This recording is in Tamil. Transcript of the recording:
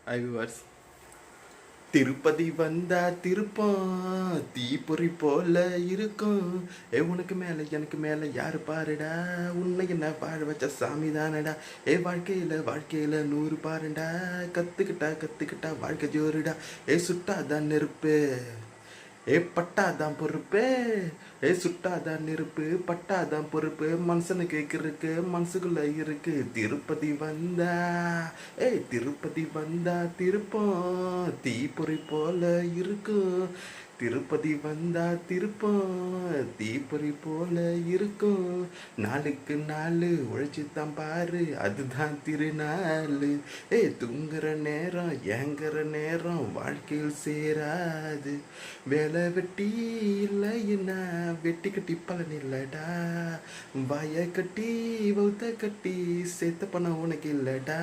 Hi viewers. திருப்பதி வந்தா திருப்பம் தீப்பொறி போல இருக்கும். உனக்கு மேல எனக்கு மேல யாரு பாருடா, உன்னை என்ன வாழ வச்ச சாமி தானடா. வாழ்க்கையில வாழ்க்கையில 100 பாருடா, கத்துக்கிட்டா கத்துக்கிட்டா வாழ்க்கை ஜோருடா. சுட்டாதான் நெருப்பு, பட்டாதான் பொறுப்பு. சுட்டாதான் நெருப்பு, பட்டாதான் பொறுப்பு. மனுஷனுக்கு இருக்கு மனசுக்குள்ள இருக்கு. திருப்பதி வந்தா திருப்பதி வந்தா திருப்பம் தீப்பொறி போல இருக்கும். திருப்பதி வந்தா திருப்பம் தீப்பொறி போல இருக்கும். நாளுக்கு நாள் உழைச்சி தான் பாரு, அதுதான் திருநாள். தூங்குற நேரம் ஏங்குற நேரம் வாழ்க்கையில் சேராது. வேலை வெட்டி இல்லைன்னா வெட்டி கட்டி பலன் இல்லடா. வாய கட்டி வௌத்த கட்டி சேர்த்த பணம் உனக்கு இல்லடா.